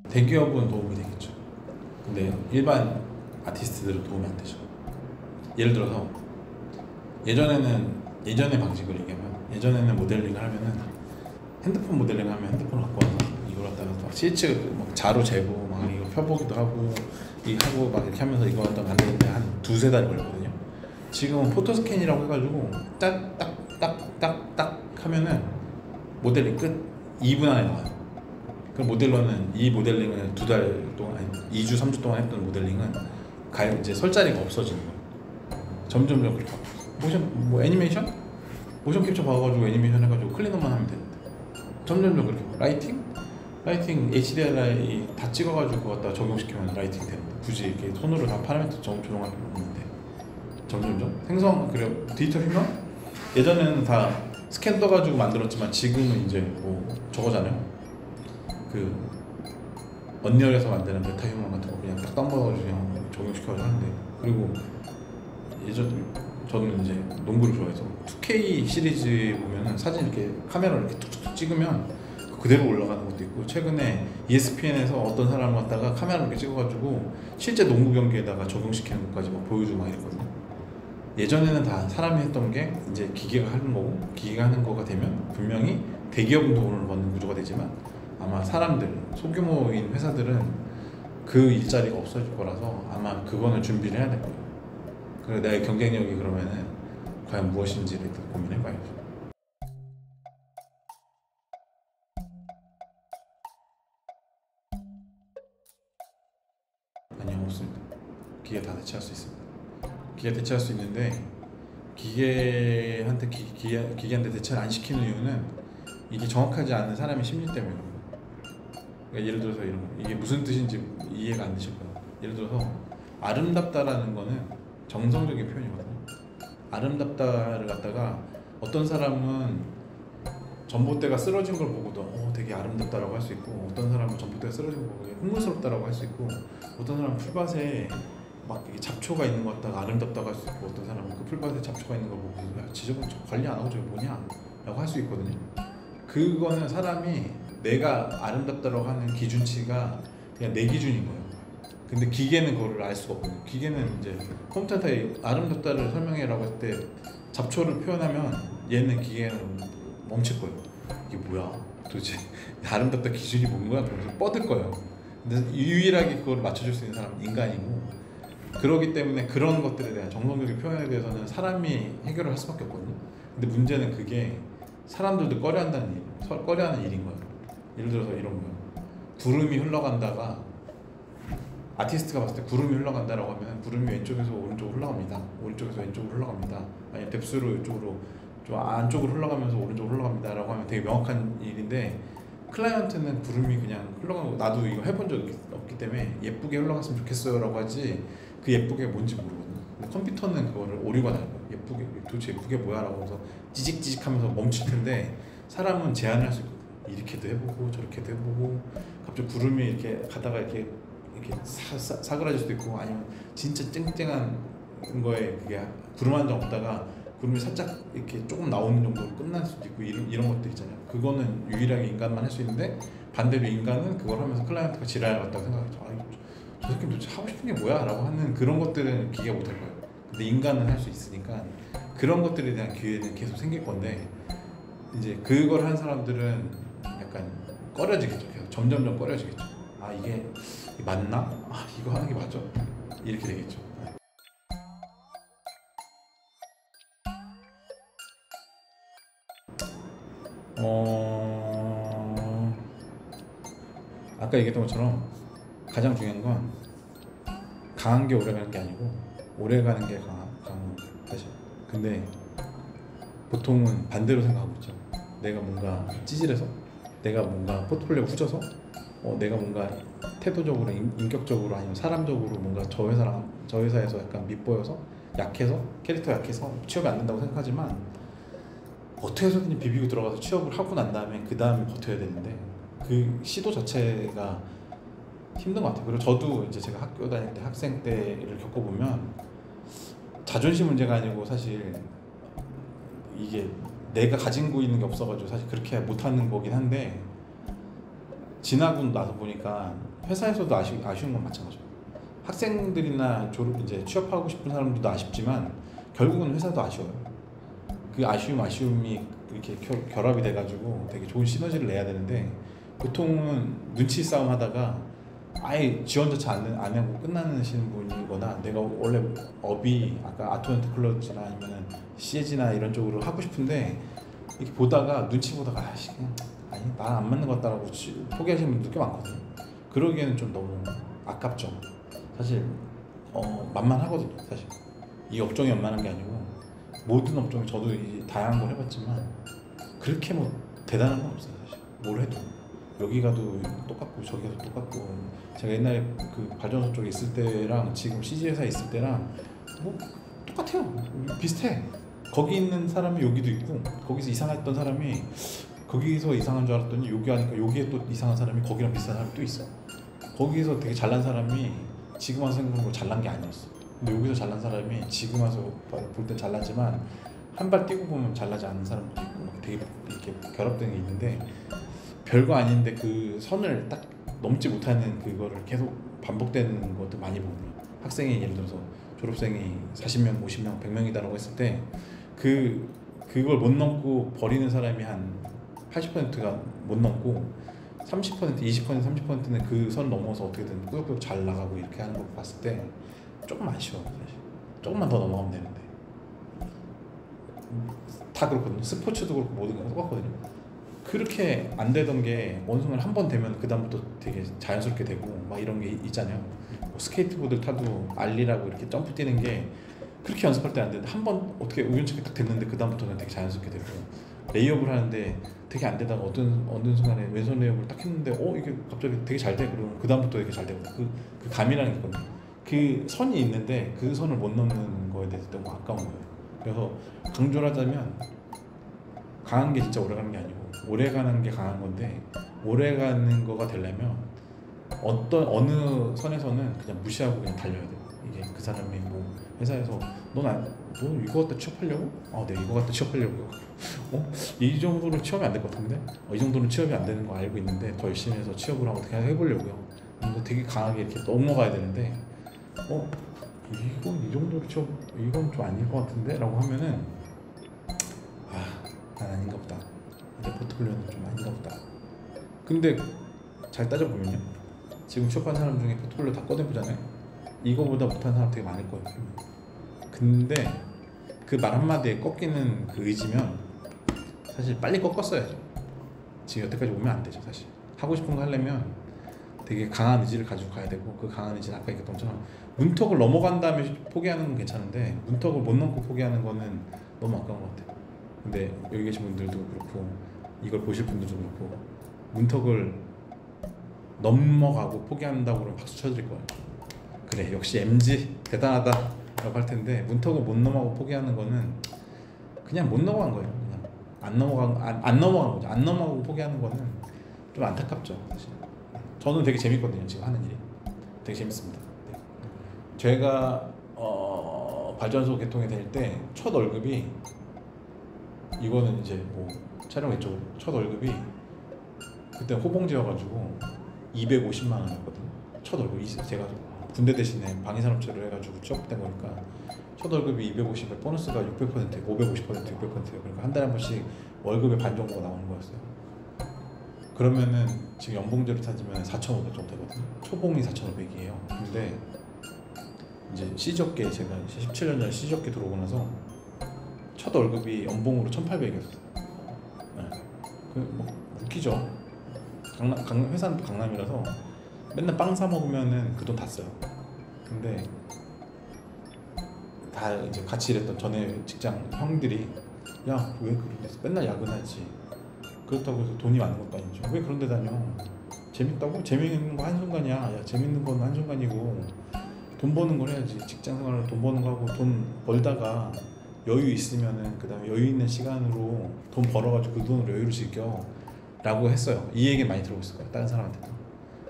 대기업은 도움이 되겠죠. 근데 일반 아티스트들은 도움이 안 되죠. 예를 들어서 예전의 방식으로 얘기하면, 예전에는 모델링을 하면은 핸드폰 모델링 하면 핸드폰을 갖고 와서 이걸 갖다가 막 CH 막 자로 재고 막 이거 펴보기도 하고 이 하고 막 이렇게 하면서 이거 갖다 만드는데 한 두세 달 걸렸거든요. 지금은 포토스캔이라고 해가지고 딱딱딱딱딱 하면은 모델링 끝. 2분 안에 나와요. 그럼 모델러는 이 모델링을 두 달 동안, 아니 2주 3주 동안 했던 모델링은 이제 설 자리가 없어지는 거예요. 점점점 그렇게 바뀌어요. 모션 뭐 애니메이션? 모션 캡처 봐가지고 애니메이션 해가지고 클리너만 하면 되는데 점점점 그렇게 라이팅 HDRI 다 찍어가지고 그거 갖다 적용시키면 라이팅이 되는데 굳이 이렇게 손으로 다 파라미터 조정할 필요 없는데 점점점 생성 그리고 디지털 휴먼? 예전에는 다 스캔 떠가지고 만들었지만 지금은 이제 뭐 저거잖아요. 그 언리얼에서 만드는 메타 휴먼 같은 거 그냥 딱 다운받아가지고 그냥 적용시켜가지고 하는데, 그리고 저는 이제 농구를 좋아해서 2K 시리즈 보면은 사진 이렇게 카메라로 이렇게 툭툭 찍으면 그대로 올라가는 것도 있고, 최근에 ESPN에서 어떤 사람을 갖다가 카메라로 이렇게 찍어가지고 실제 농구 경기에다가 적용시키는 것까지 막 보여주고 막 이랬거든요. 예전에는 다 사람이 했던 게 이제 기계가 하는 거고, 기계가 하는 거가 되면 분명히 대기업은 돈을 버는 구조가 되지만 아마 사람들, 소규모인 회사들은 그 일자리가 없어질 거라서 아마 그거는 준비를 해야 될 거예요. 그리고 나의 경쟁력이 그러면은 과연 무엇인지를 고민해 봐야죠. 아니요, 없습니다. 기계 다 대체할 수 있습니다. 기계 대체할 수 있는데 기계한테 대체를 안 시키는 이유는 이게 정확하지 않은 사람의 심리 때문에 그런 거예요. 그러니까 예를 들어서 이런 거, 이게 무슨 뜻인지 이해가 안 되실 거예요. 예를 들어서 아름답다라는 거는 정성적인 표현이거든요. 아름답다를 갖다가 어떤 사람은 전봇대가 쓰러진 걸 보고도 되게 아름답다라고 할 수 있고, 어떤 사람은 전봇대가 쓰러진 걸 보고 흥분스럽다라고 할 수 있고, 어떤 사람은 풀밭에 막 이게 잡초가 있는 것 같다가 아름답다고 할 수 있고, 어떤 사람은 그 풀밭에 잡초가 있는 걸 보고 야 지저분 관리 안 하고 저게 뭐냐 라고 할 수 있거든요. 그거는 사람이 내가 아름답다라고 하는 기준치가 그냥 내 기준인 거예요. 근데 기계는 그거를 알 수가 없거든요. 기계는 이제 컴퓨터한테 아름답다를 설명해라고 할 때 잡초를 표현하면 얘는 기계는 멈출 거예요. 이게 뭐야 도대체 아름답다 기준이 뭔가 그러면서 뻗을 거예요. 근데 유일하게 그걸 맞춰줄 수 있는 사람은 인간이고, 그러기 때문에 그런 것들에 대한 정성적인 표현에 대해서는 사람이 해결을 할 수밖에 없거든요. 근데 문제는 그게 사람들도 꺼려하는 일인 거예요. 예를 들어서 이런 거예요. 구름이 흘러간다가, 아티스트가 봤을 때 구름이 흘러간다라고 하면 구름이 왼쪽에서 오른쪽으로 흘러갑니다. 오른쪽에서 왼쪽으로 흘러갑니다. 아니 뎁스로 이쪽으로 좀 안쪽으로 흘러가면서 오른쪽으로 흘러갑니다 라고 하면 되게 명확한 일인데, 클라이언트는 구름이 그냥 흘러가고 나도 이거 해본 적 없기 때문에 예쁘게 흘러갔으면 좋겠어요 라고 하지 그 예쁘게 뭔지 모르거든요. 근데 컴퓨터는 그거를 오류가 나는 거예요. 예쁘게 도대체 예쁘게 뭐야 라고 해서 찌직찌직 하면서 멈출 텐데, 사람은 제한을 할 수 있거든요. 이렇게도 해보고 저렇게도 해보고, 갑자기 구름이 이렇게 가다가 이렇게 사그라질 수도 있고, 아니면 진짜 쨍쨍한 거에 그게 구름 한 점 없다가 구름이 살짝 이렇게 조금 나오는 정도로 끝날 수도 있고, 이런 것들 있잖아요. 그거는 유일하게 인간만 할 수 있는데, 반대로 인간은 그걸 하면서 클라이언트가 지랄 같다고 생각하죠. 저 새끼 도대체 하고 싶은 게 뭐야 라고 하는 그런 것들은 기계가 못할 거예요. 근데 인간은 할 수 있으니까 그런 것들에 대한 기회는 계속 생길 건데, 이제 그걸 한 사람들은 약간 꺼려지겠죠. 계속 점점점 꺼려지겠죠. 이게 맞나? 이거 하는 게 맞아? 이렇게 되겠죠. 아까 얘기했던 것처럼 가장 중요한 건 강한 게 오래 가는 게 아니고 오래 가는 게 강한 사실. 근데 보통은 반대로 생각하고 있죠. 내가 뭔가 찌질해서, 내가 뭔가 포트폴리오 후져서, 내가 뭔가 태도적으로, 인격적으로, 아니면 사람적으로 뭔가 저 회사에서 약간 밉보여서, 약해서, 캐릭터 약해서 취업이 안 된다고 생각하지만 어떻게 해서든 비비고 들어가서 취업을 하고 난 다음에 그 다음에 버텨야 되는데, 그 시도 자체가 힘든 것 같아요. 그리고 저도 이제 제가 학교 다닐 때 학생 때를 겪어보면 자존심 문제가 아니고 사실 이게 내가 가지고 있는 게 없어가지고 사실 그렇게 못하는 거긴 한데, 지나고 나서 보니까 회사에서도 아쉬운 건 마찬가지예요. 학생들이나 이제 취업하고 싶은 사람들도 아쉽지만 결국은 회사도 아쉬워요. 그 아쉬움이 이렇게 결합이 돼가지고 되게 좋은 시너지를 내야 되는데 보통은 눈치 싸움 하다가 아예 지원 자체 안 하고 끝나시는 분이거나 내가 원래 업이 아까 아토멘트 클로즈나 아니면은 CAG나 이런 쪽으로 하고 싶은데 이렇게 보다가 눈치 보다가 아니 나랑 안 맞는 것 같다라고 포기하시는 분들 꽤 많거든요. 그러기에는 좀 너무 아깝죠. 사실 만만하거든요. 사실 이 업종이 만만한 게 아니고 모든 업종이 저도 다양한 걸 해봤지만 그렇게 뭐 대단한 건 없어요. 사실 뭘 해도 여기 가도 똑같고 저기 가도 똑같고 제가 옛날에 그 발전소 쪽에 있을 때랑 지금 CG 회사에 있을 때랑 뭐 똑같아요. 비슷해. 거기 있는 사람이 여기도 있고 거기서 이상했던 사람이 거기서 이상한 줄 알았더니 여기 하니까 여기에 또 이상한 사람이 거기랑 비슷한 사람이 또 있어. 거기서 되게 잘난 사람이 지금 와서 생각하면 잘난 게 아니었어. 근데 여기서 잘난 사람이 지금 와서 볼 땐 잘나지만 한 발 뛰고 보면 잘나지 않는 사람도 있고 되게 이렇게 결합된 게 있는데 별거 아닌데 그 선을 딱 넘지 못하는 그거를 계속 반복되는 것도 많이 보거든요. 학생이 예를 들어서 졸업생이 40명, 50명, 100명이다라고 했을 때 그걸 못 넘고 버리는 사람이 한 80%가 못 넘고 30%, 20%, 30%는 그 선 넘어서 어떻게든 꾸역꾸역 잘 나가고 이렇게 하는 거 봤을 때 조금 아쉬워. 사실 조금만 더 넘어가면 되는데 다 그렇거든요. 스포츠도 그렇고 모든 게 똑같거든요. 그렇게 안 되던 게 어느 순간 한 번 되면 그 다음부터 되게 자연스럽게 되고 막 이런 게 있잖아요. 뭐 스케이트보드 타도 알리라고 이렇게 점프 뛰는 게 그렇게 연습할 때 안 되는데 한 번 어떻게 우연찮게 딱 됐는데 그 다음부터는 되게 자연스럽게 되고 레이업을 하는데 되게 안 되다가 어느 순간에 왼손 레이업을 딱 했는데 이게 갑자기 되게 잘 돼. 그러면 그 다음부터 되게 잘 되고 그 감이라는 게 있거든요. 그 선이 있는데 그 선을 못 넘는 거에 대해서 너무 아까운 거예요. 그래서 강조를 하자면 강한 게 진짜 오래 가는 게 아니고 오래 가는 게 강한 건데 오래 가는 거가 되려면 어느 선에서는 그냥 무시하고 그냥 달려야 돼요. 이게 그 사람이 뭐 회사에서 너 이거 갖다 취업하려고? 네 이거 갖다 취업하려고요. 이 정도로 취업이 안 될 것 같은데? 이 정도는 취업이 안 되는 거 알고 있는데 더 열심히 해서 취업을 하고 어떻게 해보려고요. 근데 되게 강하게 이렇게 넘어가야 되는데 이건 이 정도로 취업 이건 좀 아닐 것 같은데? 라고 하면은 난 아닌가 보다. 내 포트폴리오는 좀 아닌가 보다. 근데 잘 따져보면요 지금 취업한 사람 중에 포트폴리오 다 꺼내보잖아요. 이거보다 못한 사람 되게 많을 거예요. 근데 그 말 한마디에 꺾이는 그 의지면 사실 빨리 꺾었어야죠. 지금 여태까지 오면 안 되죠. 사실 하고 싶은 거 하려면 되게 강한 의지를 가지고 가야 되고 그 강한 의지는 아까 얘기했던 것처럼 문턱을 넘어간 다음에 포기하는 건 괜찮은데 문턱을 못 넘고 포기하는 거는 너무 아까운 것 같아요. 근데 여기 계신 분들도 그렇고 이걸 보실 분들도 그렇고 문턱을 넘어가고 포기한다고 그러면 박수 쳐드릴 거예요. 그래 역시 MG 대단하다 라고 할 텐데 문턱을 못 넘어가고 포기하는 거는 그냥 못 넘어간 거예요. 그냥 안 넘어간 거죠. 안 넘어가고 포기하는 거는 좀 안타깝죠. 사실 저는 되게 재밌거든요. 지금 하는 일이 되게 재밌습니다. 네. 제가 발전소 개통이 될 때 첫 월급이 이거는 이제 뭐 촬영 외적으로 첫 월급이 그때 호봉제여가지고 250만 원이었거든요. 첫 월급이 제가 군대 대신에 방위산업체로 해가지고 취업된 거니까 첫 월급이 250에 보너스가 600%, 550%, 600%예요. 그러니까 한 달에 한 번씩 월급의 반 정도가 나오는 거였어요. 그러면은 지금 연봉제로 따지면 4,500 정도 되거든요. 초봉이 4,500이에요. 근데 이제 시적계 제가 17년 전에 시적계 들어오고 나서 첫 월급이 연봉으로 1,800이었어요. 뭐 웃기죠. 회사는 또 강남이라서 맨날 빵 사 먹으면은 그 돈 다 써요. 근데 다 이제 같이 일했던 전에 직장 형들이 야 왜 그렇게 맨날 야근하지? 그렇다고 해서 돈이 많은 것도 아니죠. 왜 그런 데 다녀? 재밌다고? 재밌는 거 한순간이야. 야 재밌는 건 한순간이고 돈 버는 걸 해야지. 직장 생활로 돈 버는 거 하고 돈 벌다가 여유 있으면은 그 다음에 여유 있는 시간으로 돈 벌어가지고 그 돈으로 여유를 즐겨 라고 했어요. 이 얘기 많이 들어봤을 거예요. 다른 사람한테도.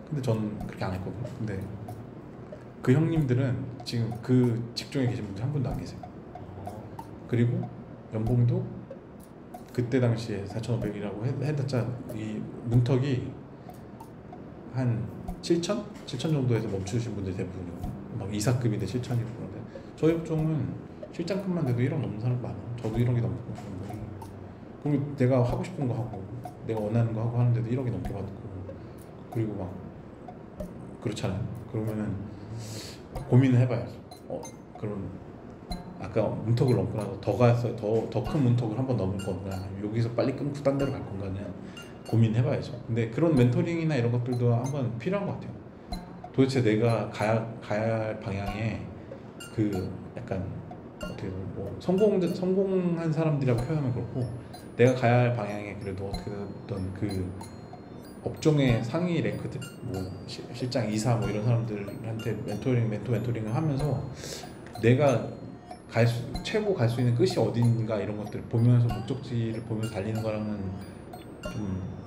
근데 저는 그렇게 안 했거든요. 근데 그 형님들은 지금 그 직종에 계신 분들 한 분도 안 계세요. 그리고 연봉도 그때 당시에 4,500이라고 해봤자 이 문턱이 한 7천? 7천 정도에서 멈추신 분들 대부분이고 막 이사급인데 7천이고 그런데 저희 업종은 실장급만 돼도 1억 넘는 사람 많아. 저도 1억이 넘고 그리고 내가 하고 싶은 거 하고 내가 원하는 거 하고 하는데도 1억이 넘게 받고 그리고 막 그렇잖아요. 그러면은 고민을 해봐야죠. 그럼 아까 문턱을 넘고 나서 더 가서 더 큰 문턱을 한번 넘을 건가 여기서 빨리 끊고 딴 데로 갈 건가는 고민해봐야죠. 근데 그런 멘토링이나 이런 것들도 한번 필요한 것 같아요. 도대체 내가 가야 할 방향에 그 약간 어떻게 보면 뭐 성공한 사람들이라고 표현하면 그렇고 내가 가야 할 방향에 그래도 어떻게든 그 업종의 상위 랭크들 뭐 실장 이사 뭐 이런 사람들한테 멘토링을 하면서 내가 최고 갈 수 있는 끝이 어딘가 이런 것들 보면서 목적지를 보면서 달리는 거랑은 좀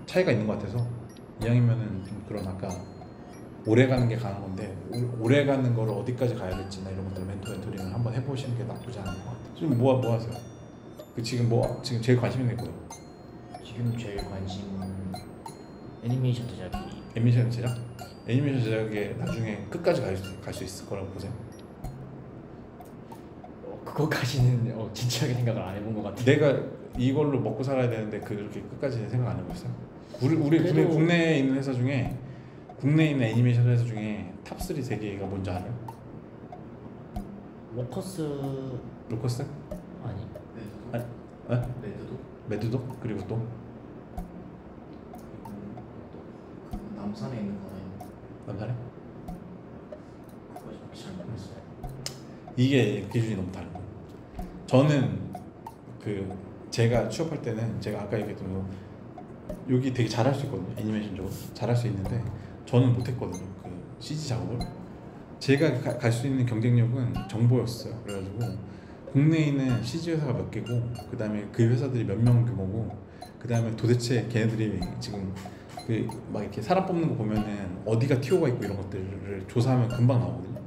차이가 있는 것 같아서 이왕이면은 좀 그런 아까 오래 가는 게 가는 건데 오래 가는 거를 어디까지 가야 될지나 이런 것들 멘토링을 한번 해보시는 게 나쁘지 않은 것 같아요. 지금 뭐 하세요? 지금 제일 관심 있는 게 뭐예요? 지금 제일 관심 애니메이션 제작이. 애니메이션 제작? 애니메이션 제작에 나중에 끝까지 갈 수 있을 거라고 보세요? 그거까지는 진지하게 생각을 안 해본 것 같아요. 내가 이걸로 먹고 살아야 되는데 그렇게 끝까지 생각 안 해봤어요? 우리 국내에 있는 회사 중에 국내에 있는 애니메이션 회사 중에 탑3 세 개가 뭔지 알아요? 로커스. 로커스? 아니. 매드도? 매드도? 그리고 또? 그 남산에 있는 거는 남산에? 그거 정확히 잘 모르겠어요. 이게 기준이 너무 다른 거예요. 저는 제가 취업할 때는 제가 아까 얘기했던 거 여기 되게 잘할 수 있거든요. 애니메이션 쪽으로 잘할 수 있는데 저는 못했거든요. 그 CG 작업을 제가 갈 수 있는 경쟁력은 정보였어요. 그래가지고 국내에 있는 CG 회사가 몇 개고 그 다음에 그 회사들이 몇 명 규모고 그 다음에 도대체 걔네들이 지금 막 이렇게 사람 뽑는 거 보면은 어디가 티오가 있고 이런 것들을 조사하면 금방 나오거든요.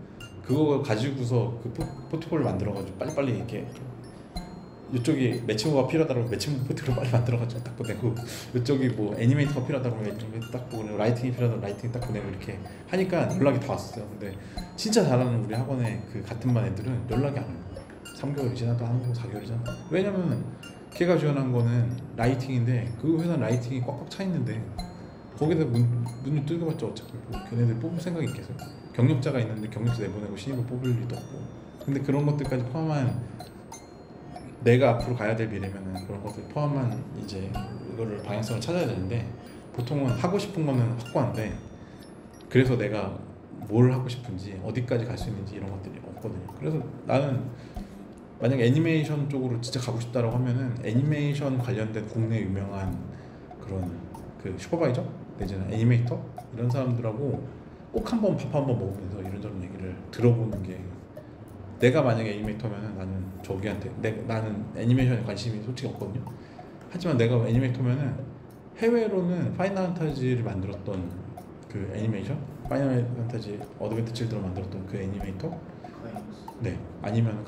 그거 가지고서 그 포트폴리오 만들어가지고 빨리빨리 이렇게 이쪽이 매칭호가 필요하다고 매칭호 포트폴리오 빨리 만들어가지고 딱 보내고 이쪽이 뭐 애니메이터가 필요하다고 애니메이터 딱 보내고 라이팅이 필요하다고 라이팅 딱 보내고 이렇게 하니까 연락이 다 왔어요. 근데 진짜 잘하는 우리 학원의 그 같은 반 애들은 연락이 안 와요. 3개월이 지나도 안 오고 4개월이 지나도. 왜냐면 걔가 지원한 거는 라이팅인데 그 회사는 라이팅이 꽉꽉 차 있는데 거기다 문을 뚫어봤자 어차피 뭐 걔네들 뽑을 생각이 있겠어요. 경력자가 있는데 경력자 내보내고 신입을 뽑을 리도 없고. 근데 그런 것들까지 포함한 내가 앞으로 가야 될 미래면은 그런 것들 포함한 이제 이거를 방향성을 찾아야 되는데 보통은 하고 싶은 거는 확고한데 그래서 내가 뭘 하고 싶은지 어디까지 갈 수 있는지 이런 것들이 없거든요. 그래서 나는 만약에 애니메이션 쪽으로 진짜 가고 싶다라고 하면은 애니메이션 관련된 국내 유명한 그런 그 슈퍼바이저 내지는 애니메이터 이런 사람들하고 꼭 한번 밥 한번 먹으면서 이런저런 얘기를 들어보는 게 내가 만약에 애니메이터면은 나는 저기한테 나는 애니메이션에 관심이 솔직히 없거든요. 하지만 내가 애니메이터면은 해외로는 파이널 판타지를 만들었던 그 애니메이션 파이널 판타지 어드벤처 칠드런 만들었던 그 애니메이터 네 아니면은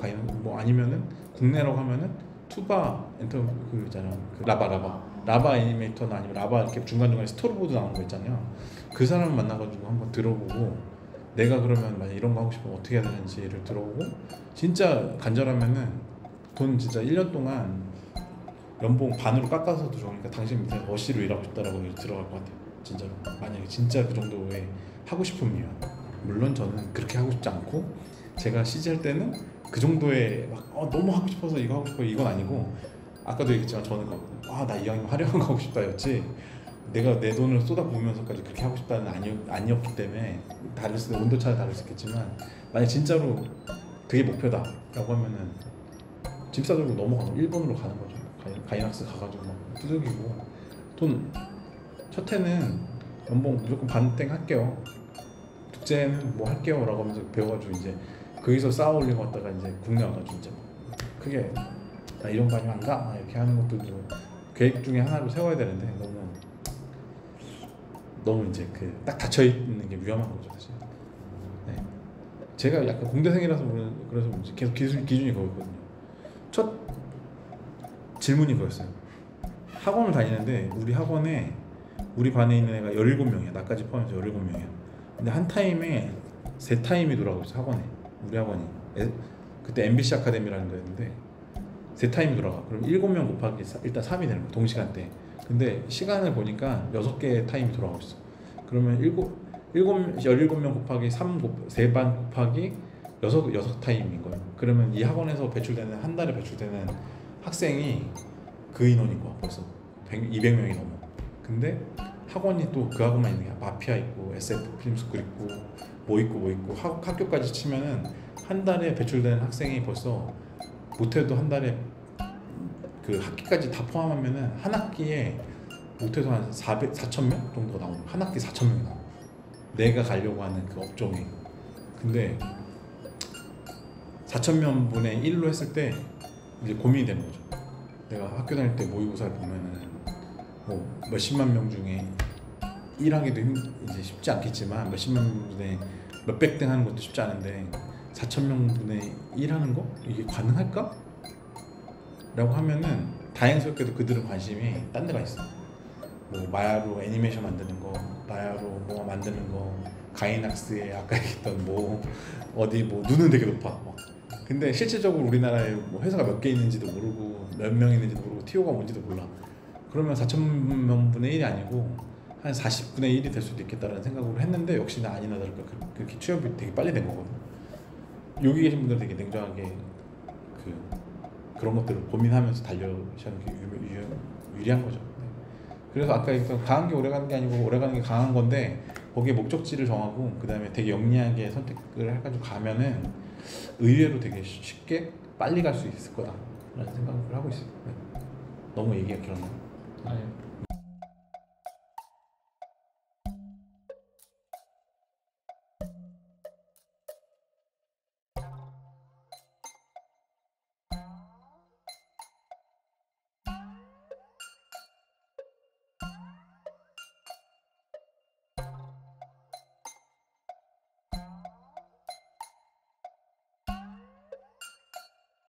국내라고 하면은 투바 엔터 그 있잖아 그 라바 애니메이터나 아니면 라바 이렇게 중간중간에 스토리보드 나오는 거 있잖아요. 그 사람을 만나가지고 한번 들어보고 내가 그러면 만약 이런 거 하고 싶으면 어떻게 해야 되는지를 들어보고 진짜 간절하면은 돈 진짜 1년 동안 연봉 반으로 깎아서도 좋으니까 당신 밑에 어시로 일하고 싶다라고 들어갈 것 같아요. 진짜로 만약에 진짜 그 정도의 하고 싶으면 물론 저는 그렇게 하고 싶지 않고 제가 CG 할 때는 그 정도의 막 너무 하고 싶어서 이거 하고 싶어 이건 아니고 아까도 얘기했지만 저는 나 이왕이면 화려한 거 하고 싶다였지 내가 내 돈을 쏟아부으면서까지 그렇게 하고 싶다는 아니었기 때문에 온도차가 다를 수 있겠지만 만약 진짜로 그게 목표다라고 하면은 짐 싸들고 넘어가는 일본으로 가는 거죠. 가이낙스 가가지고 막 두들기고 돈 첫 해는 연봉 무조건 반땡 할게요. 둘째는 뭐 할게요 라고 하면서 배워가지고 이제 거기서 쌓아 올린 거 갖다가 이제 국내 와가지고 이제 크게 나 이런 거 아니면 안 가? 이렇게 하는 것들도 계획 중에 하나로 세워야 되는데 너무 이제 딱 닫혀 있는 게 위험한 거죠 사실. 네. 제가 약간 공대생이라서 그래서 계속 기준이 그거였거든요. 첫 질문이 그거였어요. 학원을 다니는데 우리 학원에 우리 반에 있는 애가 17명이야. 나까지 포함해서 17명이야. 근데 한 타임에 3타임이 돌아가고 있어. 학원에. 우리 학원이. 그때 MBC 아카데미라는 거였는데 3타임이 돌아가. 그럼 7명 곱하기 일단 3이 되는 거야. 동시간대. 근데 시간을 보니까 6개의 타임이 돌아가고 있어. 그러면 17명 곱하기 3반 곱하기 6 타임인 거예요. 그러면 이 학원에서 배출되는 한 달에 배출되는 학생이 그 인원인 거야. 벌써 200명이 넘어. 근데 학원이 또 그 학원만 있는 게 마피아 있고 SF 필름스쿨 있고 뭐 있고 학교까지 치면은 한 달에 배출되는 학생이 벌써 못해도 한 달에 그 학기까지 다 포함하면은 한 학기에 못해도 한 4,000명 정도가 나오는 거야. 한 학기 4,000명이 나와. 내가 가려고 하는 그 업종에. 근데 4,000명분의 1로 했을 때 이제 고민이 되는 거죠. 내가 학교 다닐 때 모의고사를 보면은 뭐 몇십만 명 중에 1하기도 이제 쉽지 않겠지만 몇십만 명 중에 몇백 등 하는 것도 쉽지 않은데 4,000명분의 1 하는 거? 이게 가능할까? 라고 하면은 다행스럽게도 그들은 관심이 딴 데가 있어. 뭐 마야로 애니메이션 만드는 거, 마야로 뭐 만드는 거, 가이낙스에 아까 얘기했던 뭐 어디 뭐 눈은 되게 높아. 근데 실질적으로 우리나라에 뭐 회사가 몇 개 있는지도 모르고 몇 명 있는지도 모르고 TO가 뭔지도 몰라. 그러면 4,000명분의 1이 아니고 한 40분의 1이 될 수도 있겠다라는 생각으로 했는데 역시나 아니나 다를까 그렇게 취업이 되게 빨리 된 거거든. 여기 계신 분들 되게 냉정하게 그런 것들을 고민하면서 달려오시는 게 유리한 거죠. 그래서 아까 얘기했던 강한 게 오래 가는 게 아니고 오래 가는 게 강한 건데 거기에 목적지를 정하고 그 다음에 되게 영리하게 선택을 해가지고 가면은 의외로 되게 쉽게 빨리 갈 수 있을 거다라는 생각을 하고 있어요. 네. 너무 얘기가 길었나요? 아니